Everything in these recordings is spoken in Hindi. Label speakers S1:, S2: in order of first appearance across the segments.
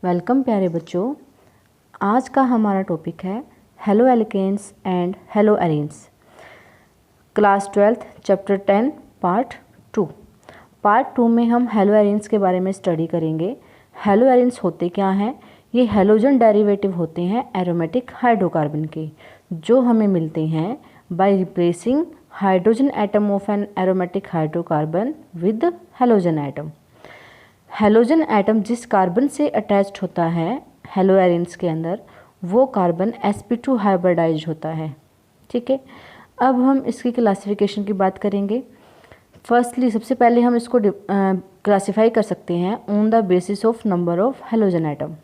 S1: वेलकम प्यारे बच्चों। आज का हमारा टॉपिक है haloalkanes and haloarenes, class 12 chapter 10 part 2। Part 2 में हम हेलो एरीन्स के बारे में स्टडी करेंगे। हेलो एरीन्स होते क्या हैं? ये हेलोजन डेरिवेटिव होते हैं एरोमेटिक हाइड्रोकार्बन के, जो हमें मिलते हैं by replacing hydrogen atom of an aromatic hydrocarbon with halogen atom. Halogen atom जिस कार्बन से अटैच्ड होता है हेलो एरीन्स के अंदर, वो कार्बन sp2 हाइब्रिडाइज होता है। ठीक है, अब हम इसकी क्लासिफिकेशन की बात करेंगे। फर्स्टली सबसे पहले हम इसको क्लासिफाई कर सकते हैं on the basis of number of halogen atom.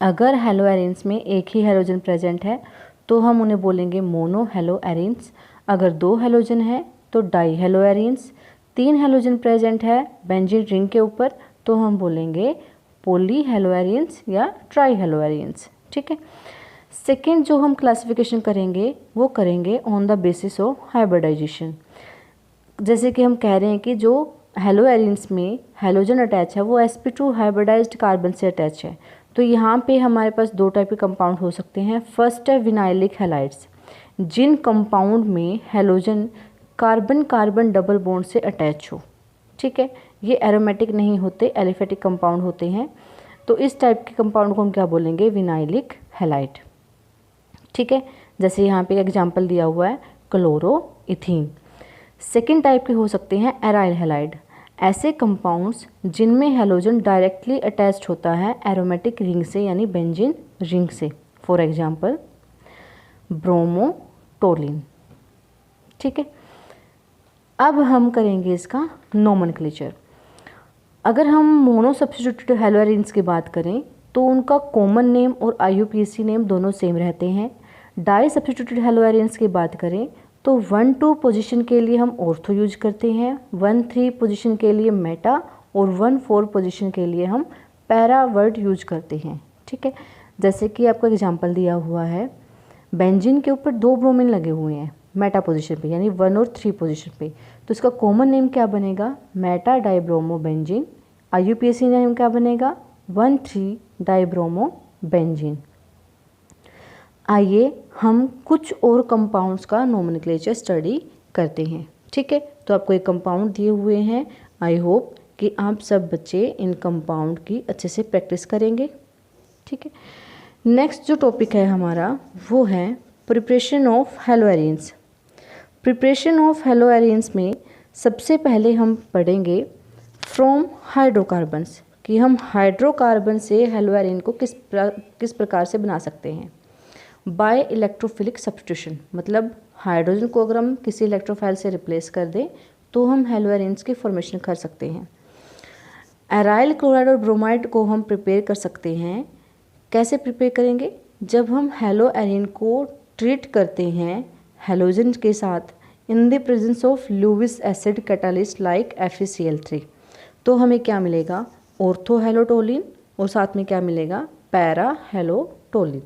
S1: अगर हेलो एरीन्स में एक ही हेलोजन प्रेजेंट है तो हम उन्हें बोलेंगे मोनो हेलो एरीन्स। अगर दो हेलोजन है तो dihaloarenes. 3 halogen present है बेंजीन रिंग के ऊपर तो हम बोलेंगे पॉली हेलो एरीन्स या ट्राई हेलो एरीन्स। ठीक है, सेकेंड जो हम क्लासिफिकेशन करेंगे वो करेंगे on the basis of hybridisation. जैसे कि हम कह रहे हैं कि जो हेलो एरीन्स में हेलोजन अटैच है वो sp2 हाइब्रिडाइज्ड कार्बन से अटैच है। तो यहाँ पे हमारे पास दो टाइप के कंपाउंड हो सकते हैं। फर्स्ट है विनाइलिक हैलाइड्स, जिन कंपाउंड में halogen carbon carbon double bond से अटैच हो। ठीक है, ये एरोमेटिक नहीं होते, एलिफेटिक कंपाउंड होते हैं। तो इस टाइप के कंपाउंड को हम क्या बोलेंगे? Vinylic halide. ठीक है, जैसे यहाँ पे एक एग्जांपल दिया हुआ है क्लोरोइथीन। सेकेंड टाइप के हो सकते हैं एराइल हैलाइड, ऐसे कंपाउंड्स जिनमें हेलोजन डायरेक्टली अटैच्ड होता है एरोमेटिक रिंग से यानी बेंजीन रिंग से। For example bromotoluene. ठीक है, अब हम करेंगे इसका नोमेनक्लेचर। अगर हम मोनो सब्स्टिट्यूटेड हेलो एरीन्स की बात करें तो उनका कॉमन नेम और IUPAC नेम दोनों सेम रहते हैं। डाई सब्स्टिट्यूटेड हेलो एरीन्स की बात करें तो 1-2 पोजीशन के लिए हम ऑर्थो यूज करते हैं, 1-3 पोजीशन के लिए मेटा और 1-4 पोजीशन के लिए हम पैरा वर्ड यूज करते हैं। ठीक है, जैसे कि आपको एग्जांपल दिया हुआ है, बेंजीन के ऊपर 2 ब्रोमीन लगे हुए हैं मेटा पोजीशन पे यानी 1 और 3 पोजीशन पे, तो इसका कॉमन नेम क्या बनेगा? Meta dibromo benzene. IUPAC name क्या बनेगा? 1,3 डाइब्रोमो बेंजीन। आइए हम कुछ और कंपाउंड्स का नोमेनक्लेचर स्टडी करते हैं। ठीक है, तो आपको एक कंपाउंड दिए हुए हैं। आई होप कि आप सब बच्चे इन कंपाउंड की अच्छे से प्रैक्टिस करेंगे। ठीक है, नेक्स्ट जो टॉपिक है हमारा वो है preparation of hello arenes. Preparation of hello arenes में सबसे पहले हम पढ़ेंगे फ्रॉम हाइड्रोकार्बन्स, कि हम हाइड्रोकार्बन से हेलो एरीन को किस प्रकार से बना सकते हैं। बाय इलेक्ट्रोफिलिक सब्स्टिट्यूशन, मतलब हाइड्रोजन को अगर हम किसी इलेक्ट्रोफाइल से रिप्लेस कर दें तो हम हेलो एरीन्स की फॉर्मेशन कर सकते हैं। एराइल क्लोराइड और ब्रोमाइड को हम प्रिपेयर कर सकते हैं। कैसे प्रिपेयर करेंगे? जब हम हेलो एरीन को ट्रीट करते हैं हेलोजन के साथ in the presence of Lewis acid catalyst like FeCl3, तो हमें क्या मिलेगा? ऑर्थो हेलोटोलिन और साथ में क्या मिलेगा? पैरा हेलोटोलिन।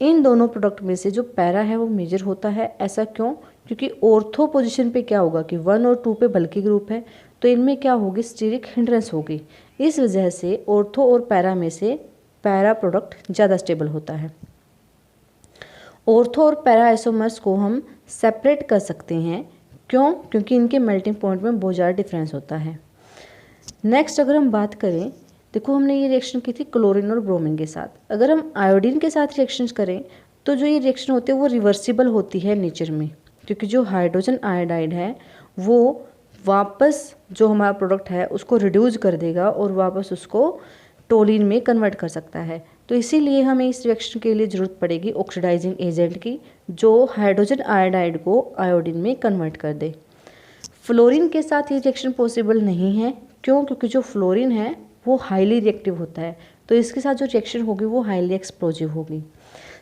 S1: इन दोनों प्रोडक्ट में से जो पैरा है वो मेजर होता है। ऐसा क्यों? क्योंकि ऑर्थो पोजीशन पे क्या होगा कि 1 और 2 पे बल्कि ग्रुप है, तो इनमें क्या होगी? स्टीरिक हिंड्रेंस होगी। इस वजह से ऑर्थो और पैरा में से पैरा प्रोडक्ट ज़्यादा स्टेबल होता है। ऑर्थो और पैरा आइसोमर्स को हम सेपरेट कर सकते हैं। क्यों? क्योंकि इनके मेल्टिंग पॉइंट में बहुत ज़्यादा डिफरेंस होता है। नेक्स्ट अगर हम बात करें, देखो हमने ये रिएक्शन की थी क्लोरीन और ब्रोमीन के साथ। अगर हम आयोडीन के साथ रिएक्शंस करें तो जो ये रिएक्शन होती है वो रिवर्सिबल होती है नेचर में, क्योंकि जो हाइड्रोजन आयोडाइड है वो वापस जो हमारा प्रोडक्ट है उसको रिड्यूस कर देगा और वापस उसको टोलिन में कन्वर्ट कर सकता है। तो इसीलिए हमें इस रिएक्शन के लिए ज़रूरत पड़ेगी ऑक्सीडाइजिंग एजेंट की, जो हाइड्रोजन आयोडाइड को आयोडीन में कन्वर्ट कर दे। फ्लोरीन के साथ ये रिएक्शन पॉसिबल नहीं है। क्यों? क्योंकि जो फ्लोरीन है वो हाईली रिएक्टिव होता है, तो इसके साथ जो रिएक्शन होगी वो हाईली एक्सप्लोजिव होगी।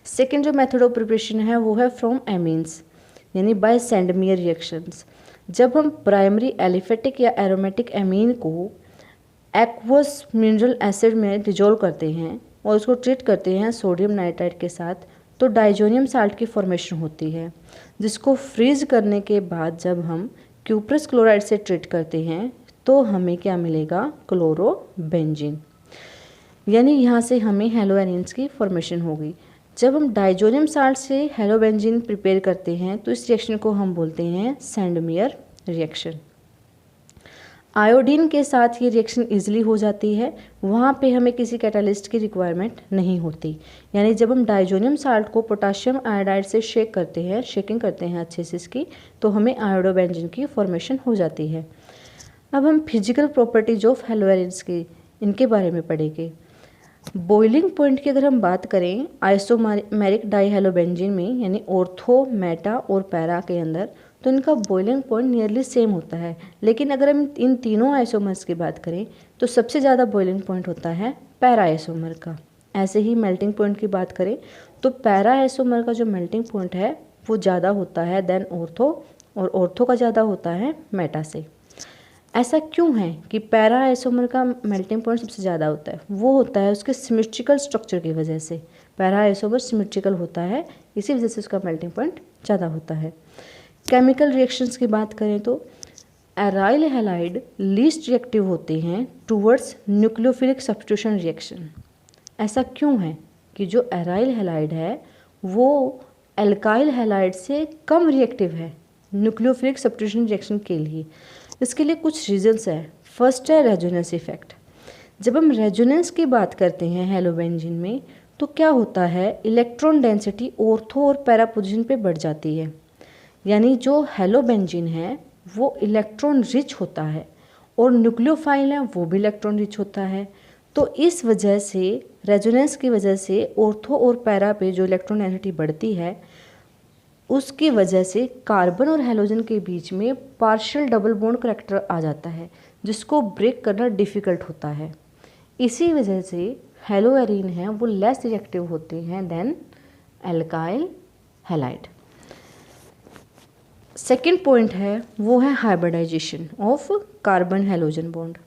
S1: सेकेंड जो मेथड ऑफ प्रिपरेशन है वो है फ्रॉम एमीन्स, यानी बाय सैंडमियर रिएक्शंस। जब हम प्राइमरी एलिफेटिक या एरोमेटिक एमीन को एक्वस मिनरल एसिड में डिजोल्व करते हैं और उसको ट्रीट करते हैं सोडियम नाइट्राइड के साथ, तो डाइजोनियम साल्ट की फॉर्मेशन होती है, जिसको फ्रीज करने के बाद जब हम क्यूप्रस क्लोराइड से ट्रीट करते हैं तो हमें क्या मिलेगा? क्लोरोबेंजीन। यानी यहाँ से हमें हेलोएरिन्स की फॉर्मेशन होगी। जब हम डाइजोनियम साल्ट से हेलोबेंजीन प्रिपेयर करते हैं तो इस रिएक्शन को हम बोलते हैं सैंडमेयर रिएक्शन। आयोडीन के साथ ये रिएक्शन इजीली हो जाती है, वहाँ पे हमें किसी कैटालिस्ट की रिक्वायरमेंट नहीं होती। यानी जब हम डाइजोनियम साल्ट को पोटाशियम आयोडाइड से शेकिंग करते हैं अच्छे से इसकी, तो हमें आयोडोबेंजीन की फॉर्मेशन हो जाती है। अब हम फिजिकल प्रॉपर्टीज ऑफ हेलोएरिन्स की इनके बारे में पढ़ेंगे। बॉइलिंग पॉइंट की अगर हम बात करें आइसोमेरिक डाइहेलोबेंजीन में, यानी ऑर्थो, मेटा और पैरा के अंदर, तो इनका बॉइलिंग पॉइंट नियरली सेम होता है। लेकिन अगर हम इन तीनों आइसोमर्स की बात करें तो सबसे ज़्यादा बॉइलिंग पॉइंट होता है पैरा आइसोमर का। ऐसे ही मेल्टिंग पॉइंट की बात करें तो पैरा आइसोमर का जो मेल्टिंग पॉइंट है वो ज़्यादा होता है देन ऑर्थो, और ऑर्थो का ज़्यादा होता है मेटा से। ऐसा क्यों है कि पैरा आइसोमर का मेल्टिंग पॉइंट सबसे ज़्यादा होता है? वो होता है उसके सिमेट्रिकल स्ट्रक्चर की वजह से। पैरा आइसोमर सिमेट्रिकल होता है, इसी वजह से उसका मेल्टिंग पॉइंट ज़्यादा होता है। केमिकल रिएक्शंस की बात करें तो एराइल हैलाइड लीस्ट रिएक्टिव होते हैं टूवर्ड्स न्यूक्लियोफिलिक सब्स्टिट्यूशन रिएक्शन। ऐसा क्यों है कि जो एराइल हैलाइड है वो एल्काइल हैलाइड से कम रिएक्टिव है न्यूक्लियोफिलिक सब्स्टिट्यूशन रिएक्शन के लिए? इसके लिए कुछ रीजंस है। फर्स्ट है रेजोनेंस इफेक्ट। जब हम रेजोनेंस की बात करते हैं हेलोबेंजीन में तो क्या होता है, इलेक्ट्रॉन डेंसिटी ऑर्थो और पैरा पोजीशन पे बढ़ जाती है। यानी जो हेलोबेंजीन है वो इलेक्ट्रॉन रिच होता है और न्यूक्लियोफाइल है वो भी इलेक्ट्रॉन रिच होता है। तो इस वजह से रेजोनेंस की वजह से ऑर्थो और पैरा पे जो इलेक्ट्रॉन डेंसिटी बढ़ती है उसकी वजह से कार्बन और हेलोजन के बीच में पार्शियल डबल बॉन्ड करैक्टर आ जाता है जिसको ब्रेक करना डिफ़िकल्ट होता है। इसी वजह से हेलोएरिन हैं वो लेस रिएक्टिव होते हैं then alkyl halide. Second point है वो है hybridisation of carbon halogen bond.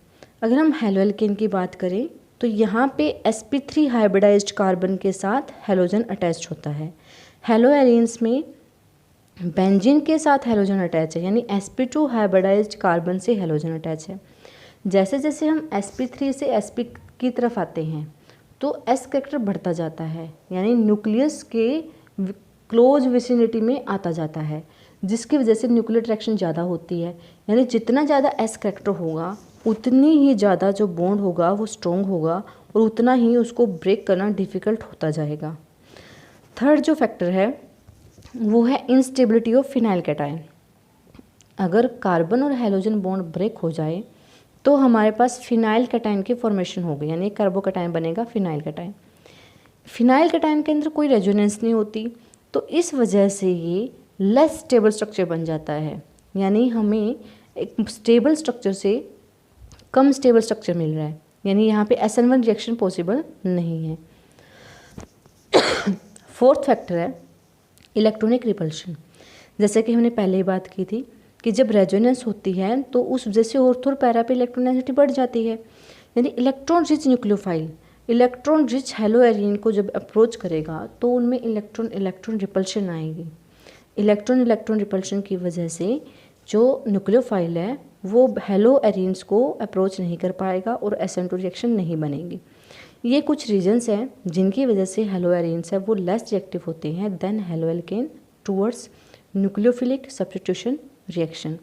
S1: अगर हम हेलोएल्केन की बात करें तो यहाँ पे sp3 हाइब्रिडाइज्ड कार्बन के साथ हेलोजन अटैच्ड होता है। हेलोएरिन्स में बेंजीन के साथ हेलोजन अटैच है, यानी sp2 हाइब्रिडाइज्ड कार्बन से हेलोजन अटैच है। जैसे जैसे हम sp3 से sp की तरफ आते हैं तो s कैरेक्टर बढ़ता जाता है, यानी न्यूक्लियस के क्लोज विसिनिटी में आता जाता है, जिसकी वजह से न्यूक्लियर अट्रैक्शन ज़्यादा होती है। यानी जितना ज़्यादा s कैरेक्टर होगा उतनी ही ज़्यादा जो बॉन्ड होगा वो स्ट्रॉन्ग होगा और उतना ही उसको ब्रेक करना डिफ़िकल्ट होता जाएगा। थर्ड जो फैक्टर है वो है इंस्टेबिलिटी ऑफ फिनाइल कैटायन। अगर कार्बन और हेलोजन बॉन्ड ब्रेक हो जाए तो हमारे पास फिनाइल कैटायन की फॉर्मेशन होगी, यानी कार्बोकैटायन बनेगा फिनाइल कैटायन। फिनाइल कैटायन के अंदर कोई रेजोनेंस नहीं होती तो इस वजह से ये लेस स्टेबल स्ट्रक्चर बन जाता है, यानी हमें एक स्टेबल स्ट्रक्चर से कम स्टेबल स्ट्रक्चर मिल रहा है, यानी यहाँ पे SN1 रिएक्शन पॉसिबल नहीं है। फोर्थ फैक्टर है इलेक्ट्रॉनिक रिपल्शन। जैसे कि हमने पहले ही बात की थी कि जब रेजोनेंस होती है तो उस वजह से ऑर्थो और पैरा पे इलेक्ट्रॉन डेंसिटी बढ़ जाती है, यानी electron rich nucleophile electron rich haloarene को जब अप्रोच करेगा तो उनमें इलेक्ट्रॉन रिपल्शन आएगी। इलेक्ट्रॉन रिपल्शन की वजह से जो न्यूक्लियोफाइल है वो हेलोएरिन्स को अप्रोच नहीं कर पाएगा और SN2 रिएक्शन नहीं बनेगी। ये कुछ रीजंस हैं जिनकी वजह से हेलोएरिन्स है वो लेस रिएक्टिव होते हैं then haloalkane towards nucleophilic substitution reaction.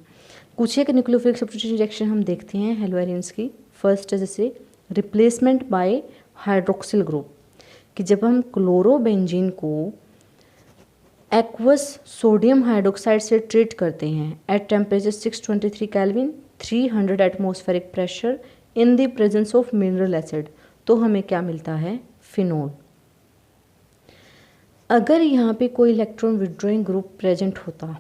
S1: कुछ एक न्यूक्लियोफिलिक सब्स्टिट्यूशन रिएक्शन हम देखते हैं हेलोएरिन्स की। फर्स्ट है जैसे रिप्लेसमेंट बाय हाइड्रोक्सिल ग्रुप, कि जब हम क्लोरोबेंजीन को एक्वस सोडियम हाइड्रोक्साइड से ट्रीट करते हैं at temperature 623 kelvin 300 atmospheric pressure in the presence of mineral acid, तो हमें क्या मिलता है, फिनोल। अगर यहाँ पे कोई इलेक्ट्रॉन विड्रॉइंग ग्रुप प्रेजेंट होता,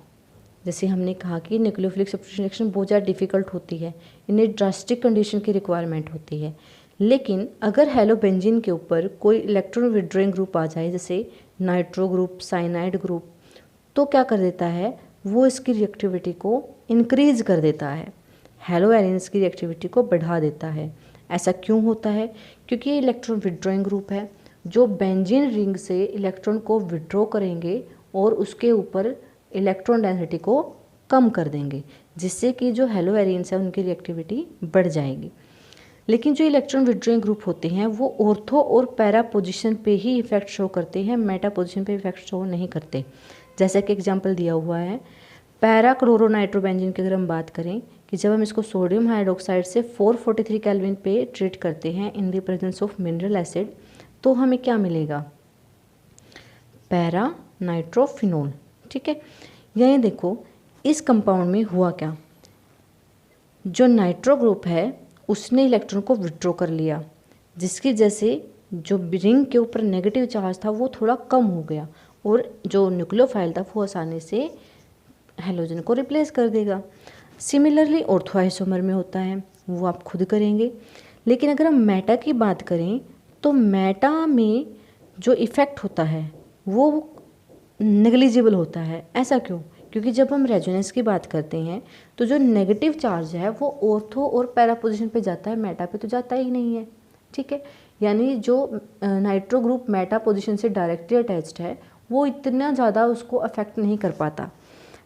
S1: जैसे हमने कहा कि न्यूक्लियोफिलिक सब्स्टिट्यूशन रिएक्शन बहुत ज़्यादा डिफिकल्ट होती है, इन्हें ड्रास्टिक कंडीशन की रिक्वायरमेंट होती है, लेकिन अगर हेलोबेंजीन के ऊपर कोई इलेक्ट्रॉन विड्रॉइंग ग्रुप आ जाए जैसे नाइट्रो ग्रुप, साइनाइड ग्रुप, तो क्या कर देता है, वो इसकी रिएक्टिविटी को इंक्रीज कर देता है, हेलोएरिन्स की रिएक्टिविटी को बढ़ा देता है। ऐसा क्यों होता है, क्योंकि ये इलेक्ट्रॉन विड्रॉइंग ग्रुप है जो बेंजीन रिंग से इलेक्ट्रॉन को विड्रॉ करेंगे और उसके ऊपर इलेक्ट्रॉन डेंसिटी को कम कर देंगे, जिससे कि जो हेलोएरिन्स है उनकी रिएक्टिविटी बढ़ जाएगी। लेकिन जो इलेक्ट्रॉन विड्रॉइंग ग्रुप होते हैं वो ऑर्थो और पैरा पोजीशन पे ही इफेक्ट शो करते हैं, मेटा पोजीशन पे इफेक्ट शो नहीं करते। जैसा कि एग्जांपल दिया हुआ है पैरा क्लोरोनाइट्रोबेंजीन की अगर हम बात करें कि जब हम इसको सोडियम हाइड्रोक्साइड से 443 केल्विन पे ट्रीट करते हैं in the presence of mineral acid, तो हमें क्या मिलेगा, पैरा नाइट्रोफिनोल। ठीक है, यहीं देखो इस कंपाउंड में हुआ क्या, जो नाइट्रो ग्रुप है उसने इलेक्ट्रॉन को विड्रॉ कर लिया, जिसकी वजह से जो रिंग के ऊपर नेगेटिव चार्ज था वो थोड़ा कम हो गया और जो न्यूक्लियोफाइल था वो आसानी से हैलोजन को रिप्लेस कर देगा। सिमिलरली ऑर्थो आइसोमर में होता है, वो आप खुद करेंगे। लेकिन अगर हम मेटा की बात करें तो मेटा में जो इफ़ेक्ट होता है वो नेग्लिजिबल होता है। ऐसा क्यों? क्योंकि जब हम रेजोनेंस की बात करते हैं तो जो नेगेटिव चार्ज है वो ऑर्थो और पैरा पोजीशन पे जाता है, मेटा पे तो जाता ही नहीं है। ठीक है, यानी जो नाइट्रो ग्रुप मेटा पोजीशन से डायरेक्टली अटैच्ड है वो इतना ज़्यादा उसको अफेक्ट नहीं कर पाता।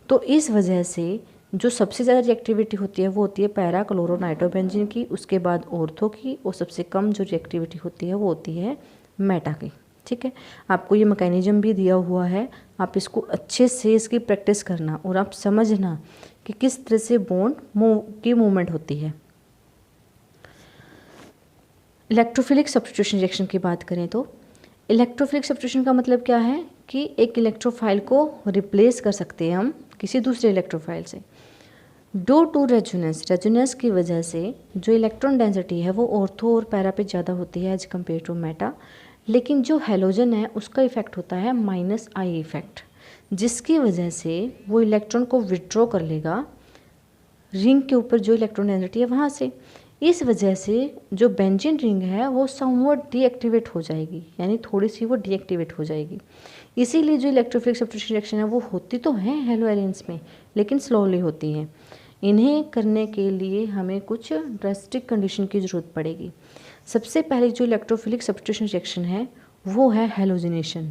S1: तो इस वजह से जो सबसे ज़्यादा रिएक्टिविटी होती है वो होती है पैरा क्लोरोनाइट्रोबेंजीन की, उसके बाद ऑर्थो की, और सबसे कम जो रिएक्टिविटी होती है वो होती है मेटा की। ठीक है, आपको ये मैकेनिज्म भी दिया हुआ है, आप इसको अच्छे से इसकी प्रैक्टिस करना और आप समझना कि किस तरह से बॉन्ड की मूवमेंट होती है। इलेक्ट्रोफिलिक सब्स्टिट्यूशन रिएक्शन की बात करें तो इलेक्ट्रोफिलिक सब्स्टिट्यूशन का मतलब क्या है कि एक इलेक्ट्रोफाइल को रिप्लेस कर सकते हैं हम किसी दूसरे इलेक्ट्रोफाइल से। ड्यू टू रेजोनेंस की वजह से जो इलेक्ट्रॉन डेंसिटी है वो ऑर्थो और पैरा पे ज़्यादा होती है एज कम्पेयर टू मेटा, लेकिन जो हैलोजन है उसका इफेक्ट होता है -I इफेक्ट, जिसकी वजह से वो इलेक्ट्रॉन को विड्रॉ कर लेगा रिंग के ऊपर जो इलेक्ट्रॉन डेंसिटी है वहाँ से। इस वजह से जो बेंजीन रिंग है वो समवट डीएक्टिवेट हो जाएगी, यानी थोड़ी सी वो डीएक्टिवेट हो जाएगी। इसीलिए जो इलेक्ट्रोफिलिक सब्स्टिट्यूशन रिएक्शन है वो होती तो हैं हेलो एलियंस में, लेकिन स्लोली होती हैं। इन्हें करने के लिए हमें कुछ ड्रास्टिक कंडीशन की ज़रूरत पड़ेगी। सबसे पहले जो इलेक्ट्रोफिलिक सब्स्टिट्यूशन रिएक्शन है वो है halogenation.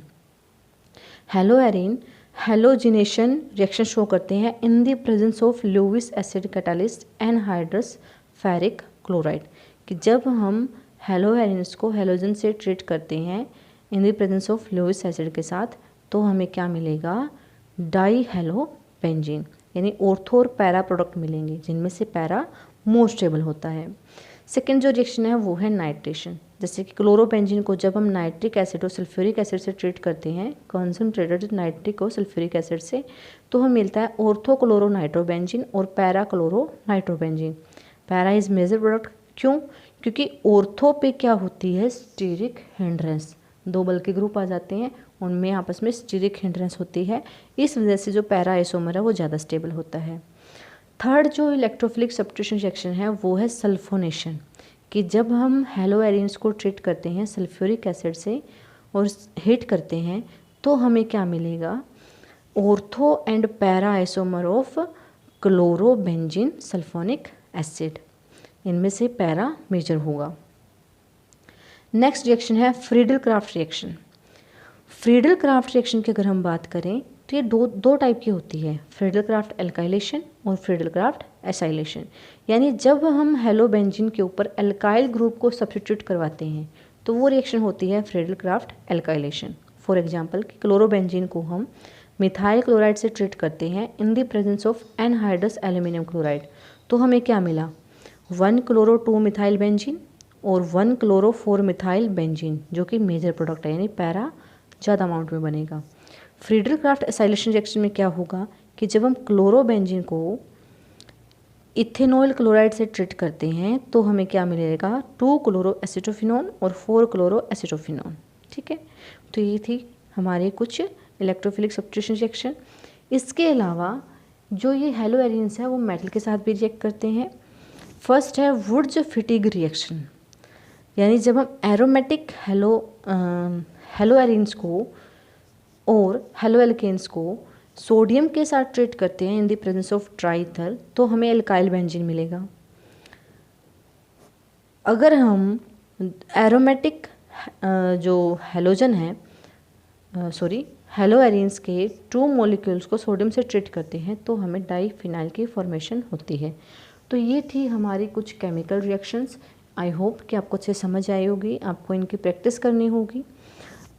S1: Haloarene halogenation reaction show करते हैं in the presence of Lewis acid catalyst anhydrous ferric chloride, कि जब हम हेलो एरिन्स को हैलोजन से ट्रीट करते हैं in the presence of Lewis acid के साथ, तो हमें क्या मिलेगा, डाई हेलो बेंजीन, यानी ऑर्थो और पैरा प्रोडक्ट मिलेंगे, जिनमें से पैरा मोर स्टेबल होता है। सेकेंड जो रिएक्शन है वो है नाइट्रेशन। जैसे कि क्लोरोबेंजीन को जब हम नाइट्रिक एसिड और सल्फ्यूरिक एसिड से ट्रीट करते हैं, कॉन्सनट्रेटेड नाइट्रिक और सल्फ्यूरिक एसिड से, तो हमें मिलता है ऑर्थो क्लोरोनाइट्रोबेंजीन और para chloronitrobenzene. Para is major product, क्यों? क्योंकि ऑर्थो पे क्या होती है, स्टीरिक हिंड्रेंस, दो बल के ग्रुप आ जाते हैं, उनमें आपस में स्टीरिक हिंड्रेंस होती है, इस वजह से जो पैरा आइसोमर है वो ज़्यादा स्टेबल होता है। थर्ड जो इलेक्ट्रोफिलिक सब्स्टिट्यूशन रिएक्शन है वो है सल्फोनेशन, कि जब हम हेलो एरिन्स को ट्रीट करते हैं सल्फ्यूरिक एसिड से और हीट करते हैं तो हमें क्या मिलेगा, ortho and para isomer of chlorobenzene sulphonic acid, इनमें से पैरा मेजर होगा। नेक्स्ट रिएक्शन है Friedel craft reaction. Friedel craft reaction की अगर हम बात करें तो ये दो टाइप की होती है, फ्रीडल क्राफ्ट एल्काइलेशन और फ्रीडल क्राफ्ट एसाइलेशन। यानी जब हम हेलो बेंजीन के ऊपर एल्काइल ग्रुप को सब्स्टिट्यूट करवाते हैं तो वो रिएक्शन होती है Friedel craft alkylation. For example कि क्लोरोबेंजीन को हम मिथाइल क्लोराइड से ट्रीट करते हैं in the presence of anhydrous aluminium chloride, तो हमें क्या मिला, 1 क्लोरो 2 मिथाइल बेंजीन और 1 क्लोरो 4 मिथाइल बेंजीन, जो कि मेजर प्रोडक्ट है, यानी पैरा ज़्यादा अमाउंट में बनेगा। फ्रीडल क्राफ्ट एसाइलेशन रिएक्शन में क्या होगा कि जब हम क्लोरोबेंजीन को इथेनॉल क्लोराइड से ट्रीट करते हैं तो हमें क्या मिलेगा, 2 क्लोरो एसिटोफिनोन और 4 क्लोरो एसिटोफिनोन। ठीक है, तो ये थी हमारे कुछ इलेक्ट्रोफिलिक सब्स्टिट्यूशन रिएक्शन। इसके अलावा जो ये हेलो एरिन्स है वो मेटल के साथ भी रिएक्ट करते हैं। फर्स्ट है वुड्स फिटिग रिएक्शन, यानी जब हम एरोमेटिक हेलो एरिन्स को और हेलो एल्केन्स को सोडियम के साथ ट्रीट करते हैं इन द प्रेजेंस ऑफ ट्राईथर, तो हमें एल्काइल बेंजीन मिलेगा। अगर हम एरोमेटिक जो हैलोजन है हेलो एरिन्स के 2 मॉलिक्यूल्स को सोडियम से ट्रीट करते हैं तो हमें डाईफिनाइल की फॉर्मेशन होती है। तो ये थी हमारी कुछ केमिकल रिएक्शंस। आई होप कि आपको अच्छे समझ आई होगी, आपको इनकी प्रैक्टिस करनी होगी।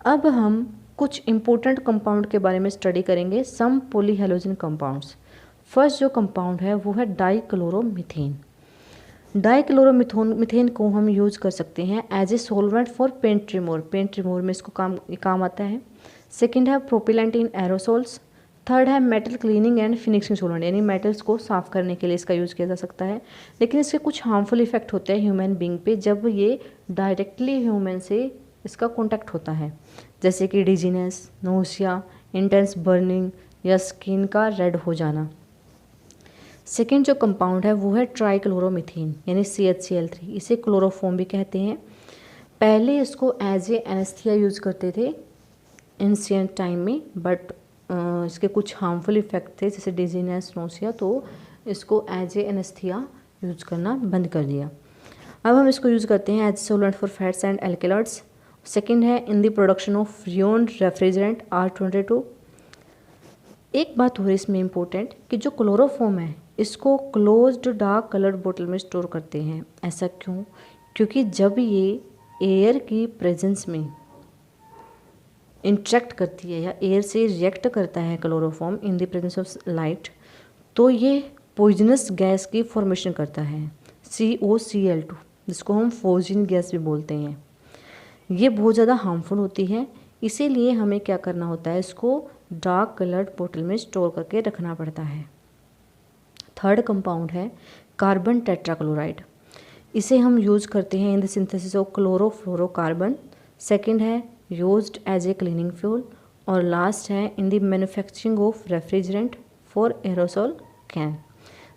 S1: अब हम कुछ इम्पोर्टेंट कंपाउंड के बारे में स्टडी करेंगे, सम पॉलीहेलोजन कंपाउंड्स। फर्स्ट जो कंपाउंड है वो है डाइक्लोरोमीथेन। डाइक्लोरोमीथेन को हम यूज़ कर सकते हैं as a solvent for paint remover. Paint remover में इसको काम आता है। सेकेंड है प्रोपिलेंट इन एरोसोल्स। थर्ड है metal cleaning and finishing solvent, यानी मेटल्स को साफ़ करने के लिए इसका यूज़ किया जा सकता है। लेकिन इसके कुछ हार्मफुल इफेक्ट होते हैं ह्यूमन बींग पे जब ये डायरेक्टली ह्यूमन से इसका कॉन्टैक्ट होता है, जैसे कि डिजीनेस, नोसिया, इंटेंस बर्निंग या स्किन का रेड हो जाना। सेकेंड जो कंपाउंड है वो है ट्राइक्लोरोमीथेन यानी CHCl3। इसे क्लोरोफॉर्म भी कहते हैं। पहले इसको एज ए एनेस्थीसिया यूज़ करते थे एंशिएंट टाइम में, बट इसके कुछ हार्मफुल इफेक्ट थे जैसे डिजीनेस, नोसिया, तो इसको एज ए एनेस्थीसिया यूज़ करना बंद कर दिया। अब हम इसको यूज़ करते हैं as solvent for fats and alkaloids. Second है in the production of freon refrigerant R22। एक बात और इसमें इम्पोर्टेंट कि जो क्लोरोफॉर्म है इसको क्लोज्ड डार्क कलर्ड बोतल में स्टोर करते हैं। ऐसा क्यों? क्योंकि जब ये एयर की प्रेजेंस में इंटरेक्ट करती है या एयर से रिएक्ट करता है chloroform in the presence of light, तो ये पॉइजनस गैस की फॉर्मेशन करता है COCl2, जिसको हम फोजिन गैस भी बोलते हैं। ये बहुत ज़्यादा हार्मफुल होती है, इसीलिए हमें क्या करना होता है, इसको डार्क कलर्ड बोतल में स्टोर करके रखना पड़ता है। थर्ड कंपाउंड है कार्बन टेट्राक्लोराइड। इसे हम यूज़ करते हैं in the synthesis of chlorofluorocarbon. Second है used as a cleaning fuel, और लास्ट है in the manufacturing of refrigerant for aerosol can.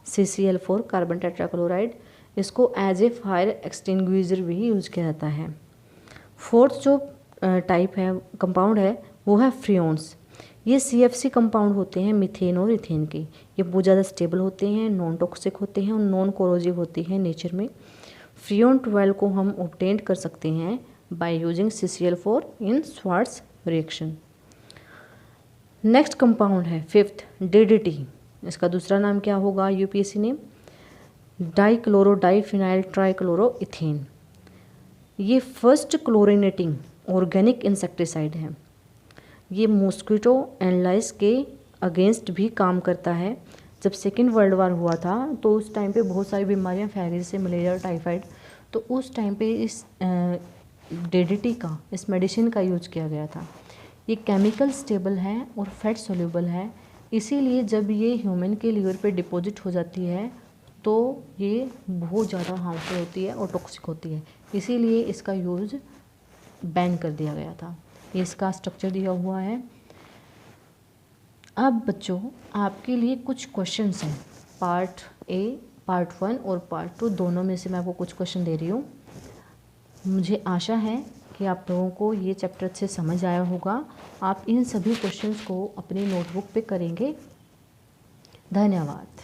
S1: CCl4 carbon tetrachloride, इसको एज ए फायर एक्सटिंग्विशर भी यूज़ किया जाता है। फोर्थ जो टाइप है कंपाउंड है वो है फ्रियोन्स। ये CFC कंपाउंड होते हैं मीथेन और इथेन के। ये बहुत ज़्यादा स्टेबल होते हैं, नॉन टॉक्सिक होते हैं और नॉन कोरोजिव होती हैं नेचर में। फ्रियोन 12 को हम ऑब्टेन कर सकते हैं by using CCl4 in Swarts reaction. Next compound है फिफ्थ DDT। इसका दूसरा नाम क्या होगा UPSC ने? डाइक्लोरोडाइफिनाइल ट्राइक्लोरोइथेन। ये फर्स्ट क्लोरिनेटिंग ऑर्गेनिक इंसेक्टिसाइड है। ये मॉस्किटो एंड लाइस के अगेंस्ट भी काम करता है। जब सेकेंड वर्ल्ड वार हुआ था तो उस टाइम पे बहुत सारी बीमारियां फैली, जैसे मलेरिया और टाइफाइड, तो उस टाइम पे इस DDT का, इस मेडिसिन का यूज किया गया था। ये केमिकल स्टेबल है और फैट सोल्यूबल है, इसीलिए जब ये ह्यूमन के लीवर पे डिपॉजिट हो जाती है तो ये बहुत ज़्यादा हार्मफुल होती है और टॉक्सिक होती है, इसीलिए इसका यूज़ बैन कर दिया गया था। ये इसका स्ट्रक्चर दिया हुआ है। अब बच्चों आपके लिए कुछ क्वेश्चंस हैं, पार्ट A, पार्ट 1 और पार्ट 2 दोनों में से मैं आपको कुछ क्वेश्चन दे रही हूँ। मुझे आशा है कि आप लोगों को ये चैप्टर अच्छे समझ आया होगा। आप इन सभी क्वेश्चंस को अपनी नोटबुक पे करेंगे। धन्यवाद।